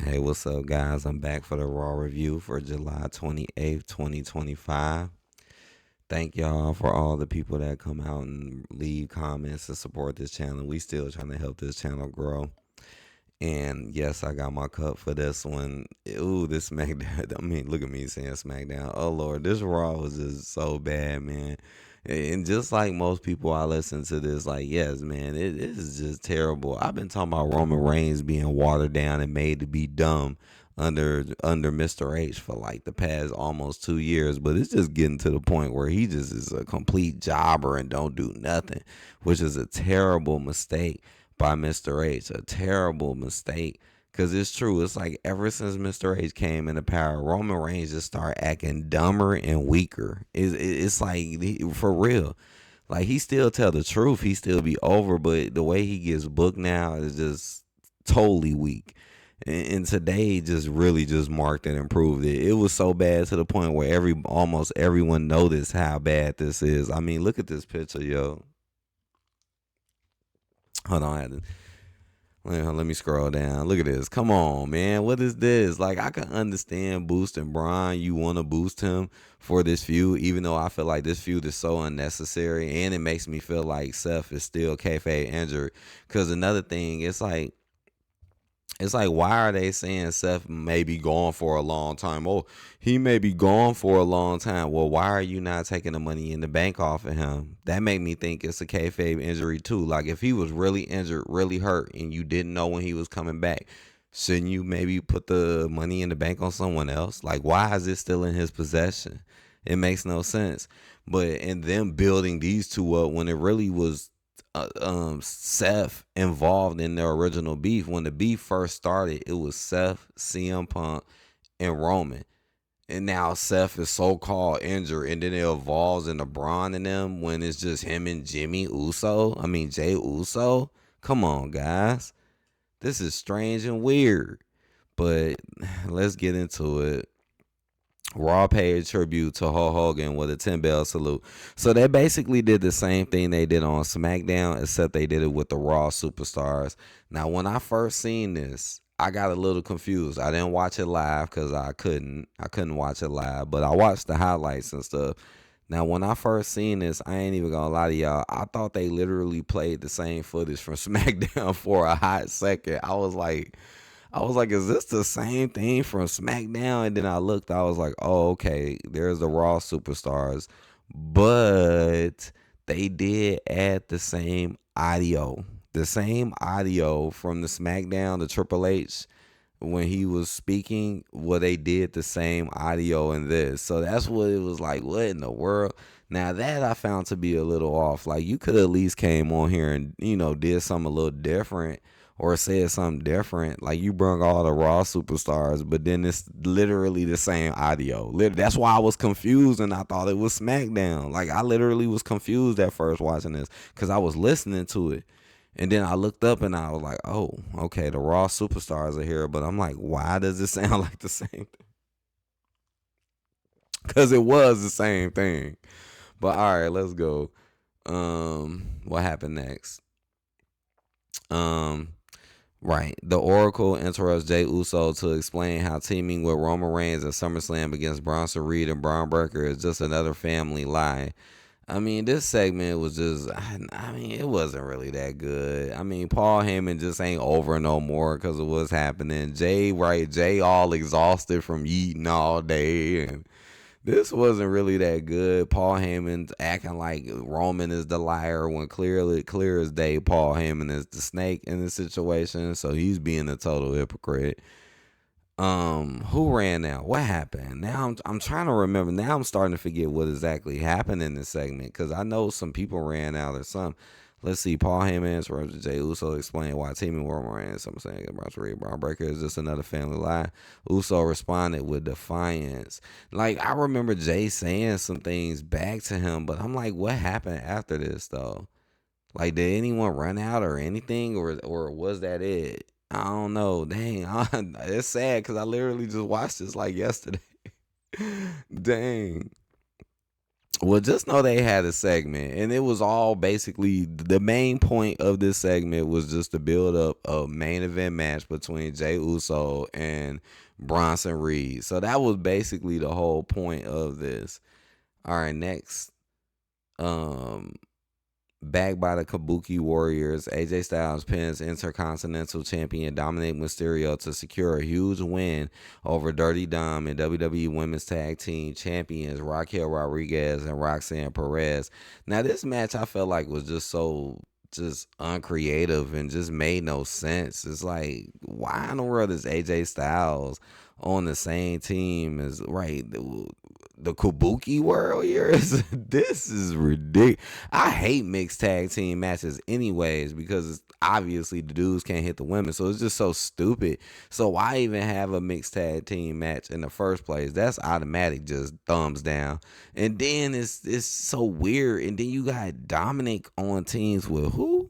Hey, what's up, guys? I'm back for the Raw review for July 28th, 2025. Thank y'all for all the people that come out and leave comments to support this channel. We still trying to help this channel grow. And yes, I got my cup for this one. Ooh, this SmackDown. I mean, look at me saying SmackDown. Oh, Lord, this Raw was just so bad, man. And just like most people, I listen to this, like, yes, man, it is just terrible. I've been talking about Roman Reigns being watered down and made to be dumb under Mr. H for like the past almost 2 years, but it's just getting to the point where he just is a complete jobber and don't do nothing, which is a terrible mistake by Mr. H. A terrible mistake. Cause it's true. It's like ever since Mr. H came into power, Roman Reigns just started acting dumber and weaker. It's like for real. Like he still tell the truth. He still be over, but the way he gets booked now is just totally weak. And today just really just marked and improved it. It was so bad to the point where almost everyone noticed how bad this is. I mean, look at this picture, yo. Hold on, I had to let me scroll down. Look at this. Come on, man. What is this? Like, I can understand boosting Braun. You want to boost him for this feud, even though I feel like this feud is so unnecessary. And it makes me feel like Seth is still kayfabe injured. Because another thing, it's like, why are they saying Seth may be gone for a long time? Oh, he may be gone for a long time. Well, why are you not taking the money in the bank off of him? That made me think it's a kayfabe injury too. Like if he was really injured, really hurt, and you didn't know when he was coming back, shouldn't you maybe put the money in the bank on someone else? Like why is it still in his possession? It makes no sense. But in them building these two up when it really was Seth involved in the original beef. When the beef first started, it was Seth, CM Punk, and Roman. And now Seth is so called injured, and then it evolves into Braun and them when it's just him and Jimmy Uso. I mean, Jay Uso. Come on, guys. This is strange and weird. But let's get into it. Raw paid tribute to Hulk Hogan with a 10 bell salute. So they basically did the same thing they did on SmackDown, except they did it with the Raw superstars. Now, when I first seen this, I got a little confused. I didn't watch it live because I couldn't. I couldn't watch it live, but I watched the highlights and stuff. Now, when I first seen this, I ain't even gonna lie to y'all. I thought they literally played the same footage from SmackDown for a hot second. I was like, is this the same thing from SmackDown? And then I looked, I was like, oh, okay, there's the Raw superstars. But they did add the same audio. The same audio from the SmackDown, the Triple H, when he was speaking, well, they did the same audio in this. So that's what it was like, what in the world? Now that I found to be a little off. Like you could at least came on here and, did something a little different or said something different. Like you brung all the Raw superstars, but then it's literally the same audio. That's why I was confused and I thought it was SmackDown. Like I literally was confused at first watching this because I was listening to it. And then I looked up and I was like, oh, okay, the Raw superstars are here. But I'm like, why does it sound like the same thing? Because it was the same thing. But all right, let's go. What happened next? Um, right. The Oracle interrupts Jay Uso to explain how teaming with Roman Reigns at SummerSlam against Bronson Reed and Braun Breaker is just another family lie. I mean, this segment was just, I mean, it wasn't really that good. I mean, Paul Heyman just ain't over no more because of what's happening. Jay, right? Jay all exhausted from eating all day. And this wasn't really that good. Paul Heyman's acting like Roman is the liar when clear as day, Paul Heyman is the snake in the situation. So he's being a total hypocrite. Who ran now? What happened? Now I'm trying to remember. Now I'm starting to forget what exactly happened in this segment because I know some people ran out or something. Let's see. Paul Heyman interrupted Jay Uso to explain why teaming Roman Reigns. I'm saying about Ray Braun Breaker is just another family lie. Uso responded with defiance. Like I remember Jay saying some things back to him, but I'm like, what happened after this though? Like, did anyone run out or anything, or was that it? I don't know. Dang, it's sad because I literally just watched this like yesterday. Dang. Well, just know they had a segment, and it was all basically the main point of this segment was just to build up a main event match between Jey Uso and Bronson Reed. So that was basically the whole point of this. All right, next. Um, Backed by the Kabuki Warriors, AJ Styles pins Intercontinental Champion Dominic Mysterio to secure a huge win over Dirty Dom and WWE Women's Tag Team Champions Raquel Rodriguez and Roxanne Perez. Now, this match I felt like was just uncreative and just made no sense. It's like, why in the world is AJ Styles on the same team as the Kabuki Warriors? This is ridiculous. I hate mixed tag team matches anyways because it's obviously the dudes can't hit the women, so it's just so stupid. So why even have a mixed tag team match in the first place? That's automatic, just thumbs down. And then it's so weird. And then you got Dominic on teams with who?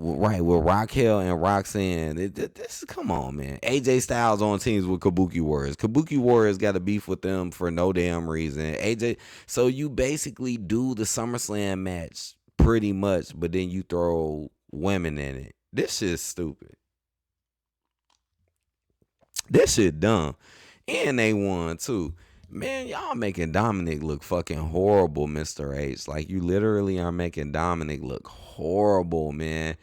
Right, with Raquel and Roxanne. This come on, man. AJ Styles on teams with Kabuki Warriors. Kabuki Warriors got a beef with them for no damn reason. AJ, so you basically do the SummerSlam match pretty much, but then you throw women in it. This shit's stupid. This shit dumb. And they won too. Man, y'all making Dominic look fucking horrible, Mr. H. Like you literally are making Dominic look horrible, man.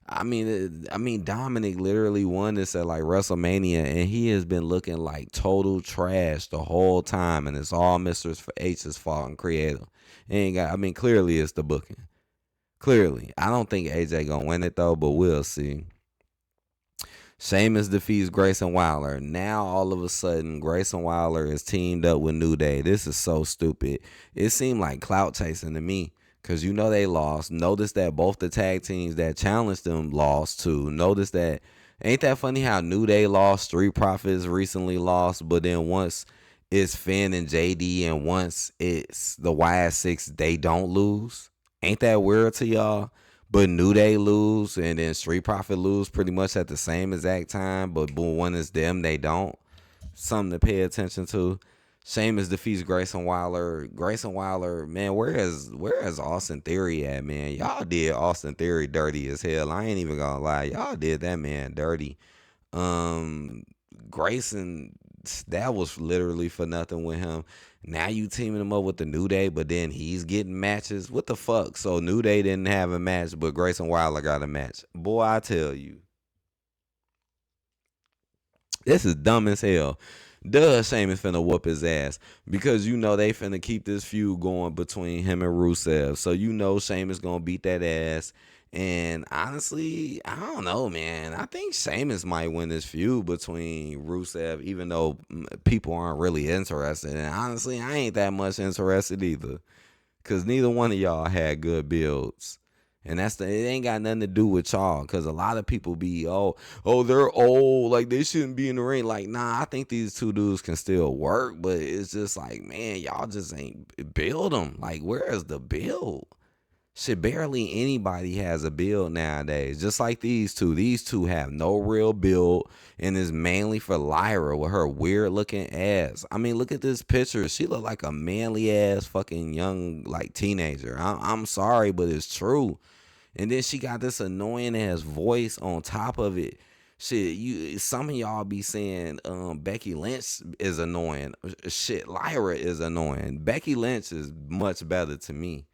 I mean, Dominic literally won this at like WrestleMania, and he has been looking like total trash the whole time, and it's all Mr. H's fault and creative. He ain't got. I mean, clearly it's the booking. Clearly, I don't think AJ gonna win it though, but we'll see. Sheamus defeats Grayson Waller. Now all of a sudden, Grayson Waller is teamed up with New Day. This is so stupid. It seemed like clout chasing to me. Cause you know they lost. Notice that both the tag teams that challenged them lost too. Notice that ain't that funny how New Day lost, Street Profits recently lost, but then once it's Finn and JD and once it's the YS6, they don't lose. Ain't that weird to y'all? But New Day lose and then Street Profit lose pretty much at the same exact time. But boom, when it's them, they don't. Something to pay attention to. Sheamus defeats Grayson Waller. Grayson Waller, man, where is Austin Theory at, man? Y'all did Austin Theory dirty as hell. I ain't even gonna lie. Y'all did that man dirty. Um Grayson, that was literally for nothing with him. Now you teaming him up with the New Day, but then he's getting matches. What the fuck? So New Day didn't have a match, but Grayson Waller got a match. Boy, I tell you, this is dumb as hell. Duh, Sheamus finna whoop his ass because you know they finna keep this feud going between him and Rusev. So you know Sheamus gonna beat that ass. And honestly, I don't know, man. I think Sheamus might win this feud between Rusev, even though people aren't really interested. And honestly, I ain't that much interested either. Cause neither one of y'all had good builds. And it ain't got nothing to do with y'all. Cause a lot of people be, oh, they're old, like they shouldn't be in the ring. Like, nah, I think these two dudes can still work, but it's just like, man, y'all just ain't build them. Like, where is the build? Shit, barely anybody has a build nowadays. Just like these two. These two have no real build, and it's mainly for Lyra with her weird looking ass. I mean, look at this picture. She look like a manly ass fucking young like teenager. I'm sorry, but it's true. And then she got this annoying ass voice on top of it. Shit, some of y'all be saying Becky Lynch is annoying. Shit, Lyra is annoying. Becky Lynch is much better to me.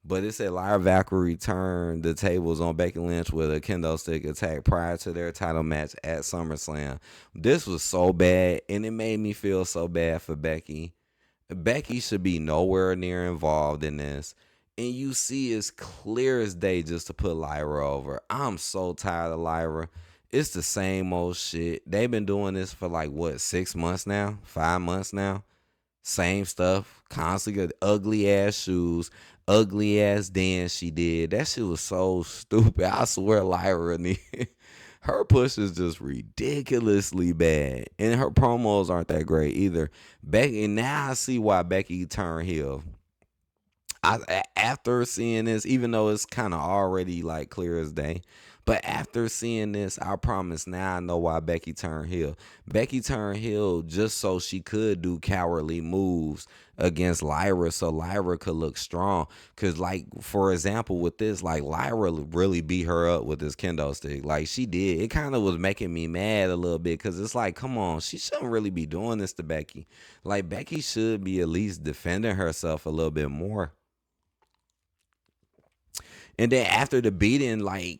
But it said Lyra Valkyrie turned the tables on Becky Lynch with a kendo stick attack prior to their title match at SummerSlam. This was so bad, and it made me feel so bad for Becky. Becky should be nowhere near involved in this. And you see it's clear as day just to put Lyra over. I'm so tired of Lyra. It's the same old shit. They've been doing this for like, what, 6 months now? 5 months now? Same stuff. Constantly got ugly ass shoes, ugly ass dance she did. That shit was so stupid. I swear Lyra her push is just ridiculously bad. And her promos aren't that great either. Becky, now I see why Becky turned heel. After seeing this, even though it's kind of already like clear as day, But after seeing this, I promise now I know why Becky turned heel. Becky turned heel just so she could do cowardly moves against Lyra so Lyra could look strong. Cause like for example with this, like Lyra really beat her up with this kendo stick. Like she did. It kind of was making me mad a little bit because it's like, come on, she shouldn't really be doing this to Becky. Like Becky should be at least defending herself a little bit more. And then after the beating, like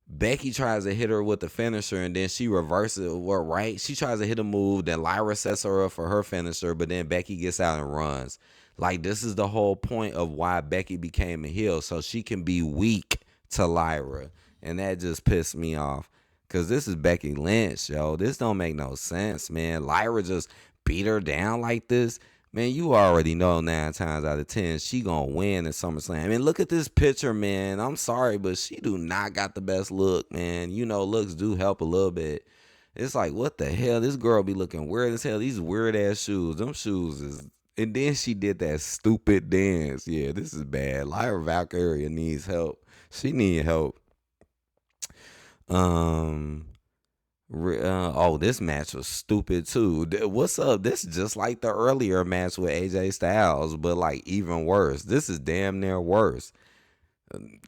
Becky tries to hit her with the finisher and then she reverses it. What right? She tries to hit a move, then Lyra sets her up for her finisher, but then Becky gets out and runs. Like this is the whole point of why Becky became a heel, so she can be weak to Lyra. And that just pissed me off. Cause this is Becky Lynch, yo. This don't make no sense, man. Lyra just beat her down like this. Man, you already know 9 times out of 10 she gonna win at SummerSlam. I mean, look at this picture, man. I'm sorry, but she do not got the best look, man. You know, looks do help a little bit. It's like, what the hell? This girl be looking weird as hell. These weird ass shoes. Them shoes is. And then she did that stupid dance. Yeah, this is bad. Lyra Valkyria needs help. She need help. Um, oh, this match was stupid too. What's up? This is just like the earlier match with AJ Styles, but like even worse. This is damn near worse.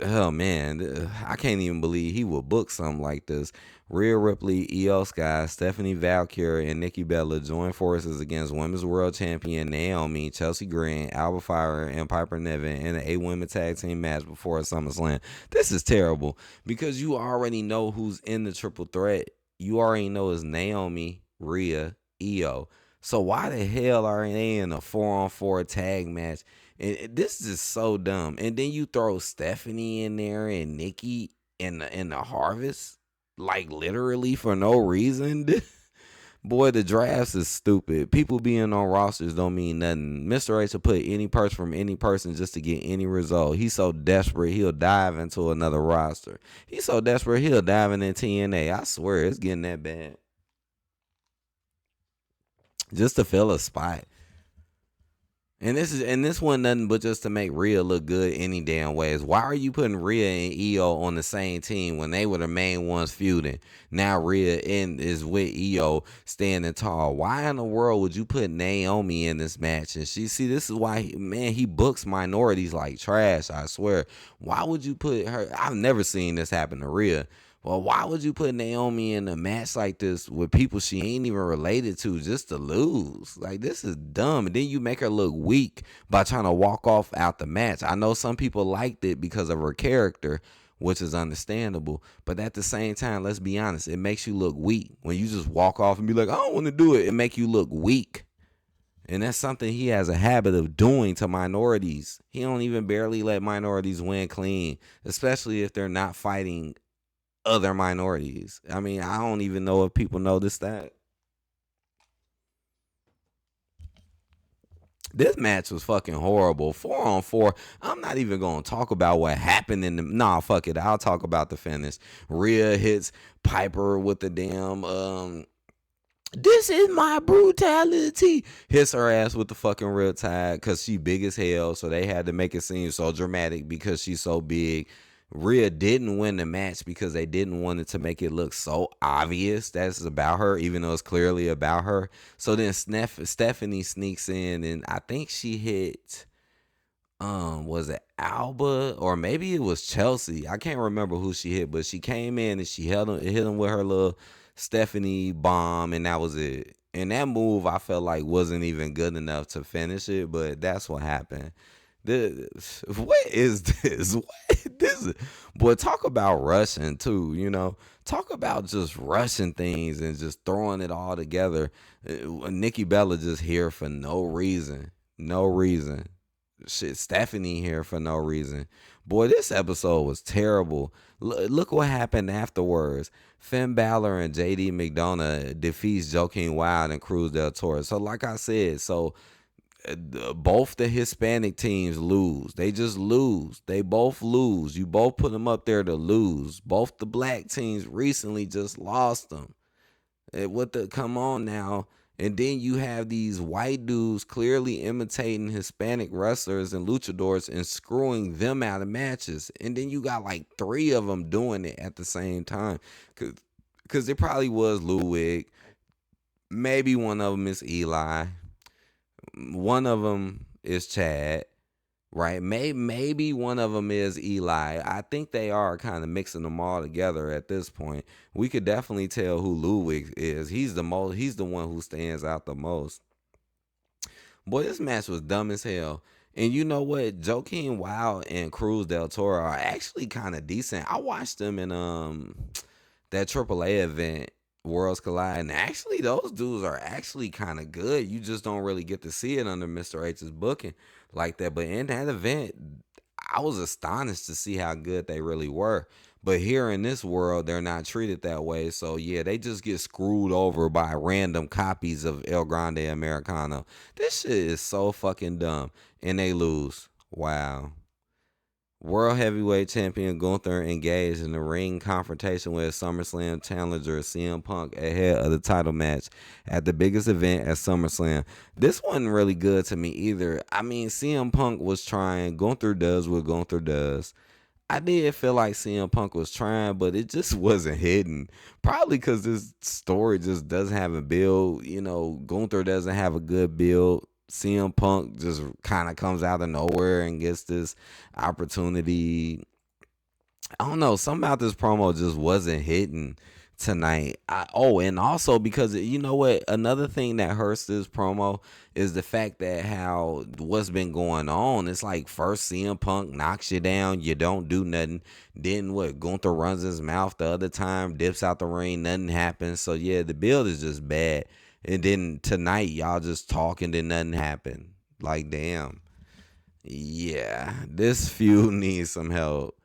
Oh man, I can't even believe he would book something like this. Rhea Ripley, Io Sky, Stephanie Valkyrie, and Nikki Bella join forces against Women's World Champion Naomi, Chelsea Green, Alba Fire, and Piper Niven in an 8-women tag team match before SummerSlam. This is terrible because you already know who's in the triple threat. You already know it's Naomi, Rhea, Io. So why the hell are they in a 4-on-4 tag match? And this is so dumb. And then you throw Stephanie in there and Nikki in the Harvest, like literally for no reason. Boy, the drafts is stupid. People being on rosters don't mean nothing. Mr. H will put any person from any person just to get any result. He's so desperate he'll dive into another roster. He's so desperate he'll dive into TNA. I swear it's getting that bad. Just to fill a spot. And this one nothing but just to make Rhea look good any damn ways. Why are you putting Rhea and Io on the same team when they were the main ones feuding? Now Rhea is with Io standing tall. Why in the world would you put Naomi in this match? And this is why he books minorities like trash. I swear. Why would you put her? I've never seen this happen to Rhea. Well, why would you put Naomi in a match like this with people she ain't even related to just to lose? Like, this is dumb. And then you make her look weak by trying to walk off out the match. I know some people liked it because of her character, which is understandable. But at the same time, let's be honest, it makes you look weak. When you just walk off and be like, I don't want to do it, it make you look weak. And that's something he has a habit of doing to minorities. He don't even barely let minorities win clean, especially if they're not fighting other minorities. I mean, I don't even know if people notice that. This match was fucking horrible. 4-on-4. I'm not even gonna talk about what happened in the. Nah, fuck it. I'll talk about the finish. Rhea hits Piper with the damn. This is my brutality. Hits her ass with the fucking riptide because she big as hell. So they had to make it seem so dramatic because she's so big. Rhea didn't win the match because they didn't want it to make it look so obvious that's about her, even though it's clearly about her. So then Stephanie sneaks in, and I think she hit, was it Alba or maybe it was Chelsea? I can't remember who she hit, but she came in and she hit him with her little Stephanie bomb, and that was it. And that move I felt like wasn't even good enough to finish it, but that's what happened. What is this? What this? Boy, talk about rushing too. Talk about just rushing things and just throwing it all together. Nikki Bella just here for no reason, no reason. Shit, Stephanie here for no reason. Boy, this episode was terrible. Look what happened afterwards. Finn Balor and JD McDonough defeats Joaquin Wilde and Cruz del Toro. So, like I said, both the Hispanic teams lose. They just lose. They both lose. You both put them up there to lose. Both the black teams recently just lost them. Come on now. And then you have these white dudes clearly imitating Hispanic wrestlers and luchadors and screwing them out of matches. And then you got like three of them doing it at the same time. Because it probably was Ludwig. Maybe one of them is Eli. One of them is Chad. Right? Maybe one of them is Eli. I think they are kind of mixing them all together at this point. We could definitely tell who Ludwig is. He's the most. He's the one who stands out the most. Boy, this match was dumb as hell. And you know what? Joaquin Wild and Cruz del Toro are actually kind of decent. I watched them in that AAA event, Worlds Collide, and actually those dudes are actually kind of good. You just don't really get to see it under Mr. H's booking like that. But in that event, I was astonished to see how good they really were. But here in this world, they're not treated that way. So yeah, they just get screwed over by random copies of El Grande Americano. This shit is so fucking dumb. And they lose. Wow. World Heavyweight Champion Gunther engaged in a ring confrontation with SummerSlam challenger CM Punk ahead of the title match at the biggest event at SummerSlam. This wasn't really good to me either. I mean, CM Punk was trying. Gunther does what Gunther does. I did feel like CM Punk was trying, but it just wasn't hitting. Probably because this story just doesn't have a build. You know, Gunther doesn't have a good build. CM Punk just kind of comes out of nowhere and gets this opportunity. I don't know. Something about this promo just wasn't hitting tonight. And also because you know what? Another thing that hurts this promo is the fact that how what's been going on. It's like first CM Punk knocks you down, you don't do nothing. Then what? Gunther runs his mouth the other time, dips out the ring, nothing happens. So yeah, the build is just bad. And then tonight y'all just talk and then nothing happened. Like damn. Yeah, this feud needs some help.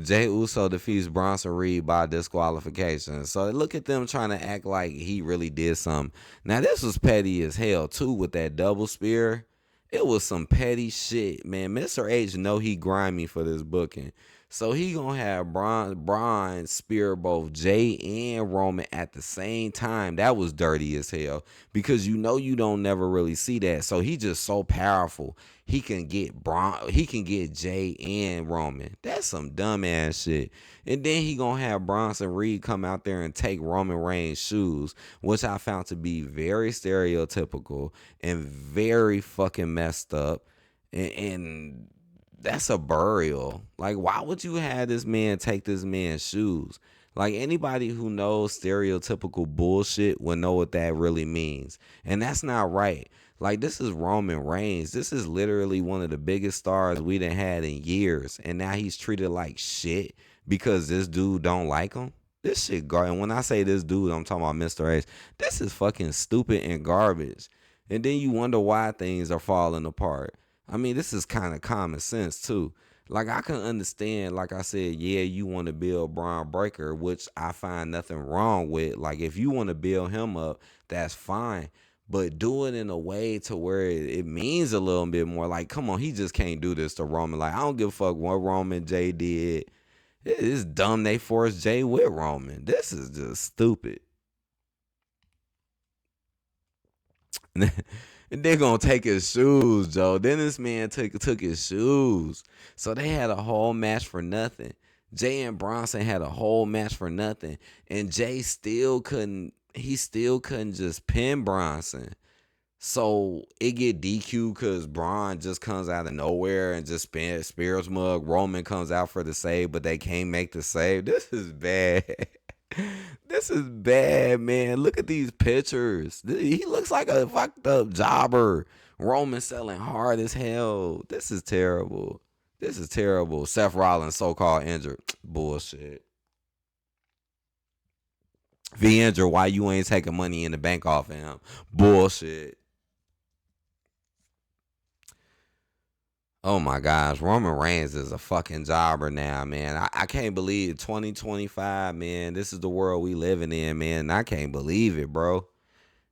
Jay Uso defeats Bronson Reed by disqualification. So look at them trying to act like he really did something. Now this was petty as hell too with that double spear. It was some petty shit, man. Mr. H know he grimy for this booking. So he gonna have Braun spear both Jay and Roman at the same time. That was dirty as hell because you know you don't never really see that. So he just so powerful. He can get he can get Jay and Roman. That's some dumbass shit. And then he gonna have Bronson Reed come out there and take Roman Reigns' shoes, which I found to be very stereotypical and very fucking messed up. And that's a burial. Like, why would you have this man take this man's shoes? Like, anybody who knows stereotypical bullshit will know what that really means. And that's not right. Like, this is Roman Reigns. This is literally one of the biggest stars we done had in years. And now he's treated like shit because this dude don't like him. This shit garbage. And when I say this dude, I'm talking about Mr. Ace. This is fucking stupid and garbage. And then you wonder why things are falling apart. I mean, this is kind of common sense too. Like I can understand, like I said, yeah, you want to build Braun Breaker, which I find nothing wrong with. Like if you want to build him up, that's fine. But do it in a way to where it means a little bit more. Like, come on, he just can't do this to Roman. Like, I don't give a fuck what Roman Jay did. It's dumb they forced Jay with Roman. This is just stupid. And they're gonna take his shoes, Joe. Then this man took his shoes. So they had a whole match for nothing. Jay and Bronson had a whole match for nothing. And Jay still couldn't just pin Bronson. So it get DQ because Braun just comes out of nowhere and just spears mug. Roman comes out for the save, but they can't make the save. This is bad. This is bad, man. Look at these pictures. He looks like a fucked up jobber. Roman selling hard as hell. This is terrible. This is terrible. Seth Rollins so-called injured. Bullshit. If he injured, why you ain't taking money in the bank off of him? Bullshit. Oh my gosh, Roman Reigns is a fucking jobber now, man. I can't believe 2025, man. This is the world we living in, man. And I can't believe it, bro.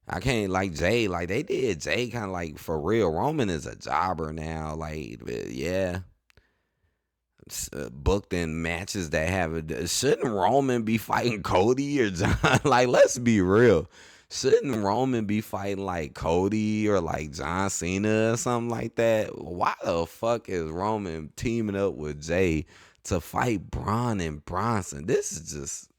I can't like Jay, like they did Jay kind of like for real. Roman is a jobber now, like yeah. Booked in matches that have shouldn't Roman be fighting Cody or John? Like let's be real. Shouldn't Roman be fighting like Cody or like John Cena or something like that? Why the fuck is Roman teaming up with Jay to fight Braun and Bronson? This is just,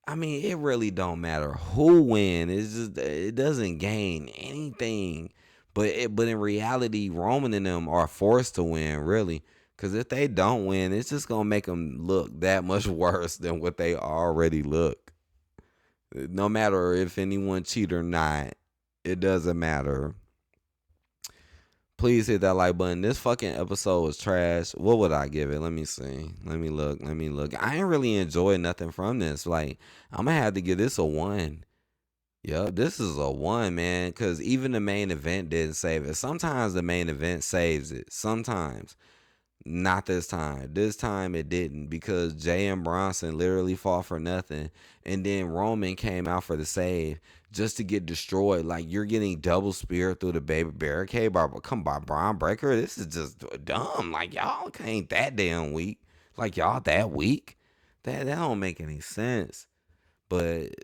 I mean, it really don't matter who win. It's just it doesn't gain anything. But in reality, Roman and them are forced to win, really. Because if they don't win, it's just gonna make them look that much worse than what they already look. No matter if anyone cheat or not, it doesn't matter. Please hit that like button. This fucking episode was trash. What would I give it? Let me see. Let me look. Let me look. I ain't really enjoyed nothing from this. Like, I'm gonna have to give this a 1. Yep, this is a 1, man. Cause even the main event didn't save it. Sometimes the main event saves it. Sometimes. Not this time. This time it didn't because Jay and Bronson literally fought for nothing. And then Roman came out for the save just to get destroyed. Like you're getting double spear through the baby barricade by Braun Breaker. This is just dumb. Like y'all ain't that damn weak. Like y'all that weak. That don't make any sense. But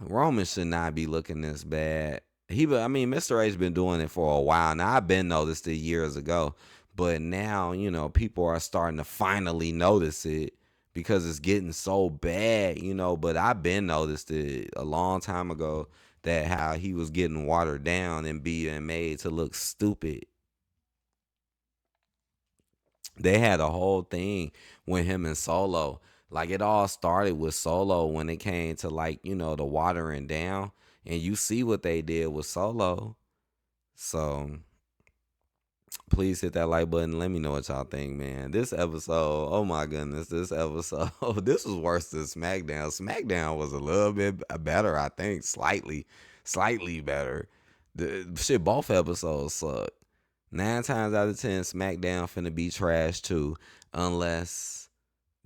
Roman should not be looking this bad. I mean, Mr. A's been doing it for a while now. I've been noticed it years ago, but now people are starting to finally notice it because it's getting so bad. But I've been noticed it a long time ago that how he was getting watered down and being made to look stupid. They had a whole thing with him and Solo. Like it all started with Solo when it came to like, the watering down. And you see what they did with Solo. So please hit that like button. Let me know what y'all think, man. This episode, oh my goodness, this episode, this was worse than SmackDown. SmackDown was a little bit better, I think, slightly better. The shit, both episodes suck. 9 times out of 10, SmackDown finna be trash too, unless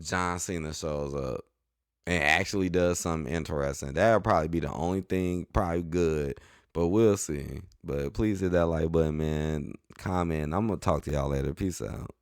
John Cena shows up and actually does something interesting. That'll probably be the only thing probably good, but we'll see. But please hit that like button, man. Comment. I'm gonna talk to y'all later. Peace out.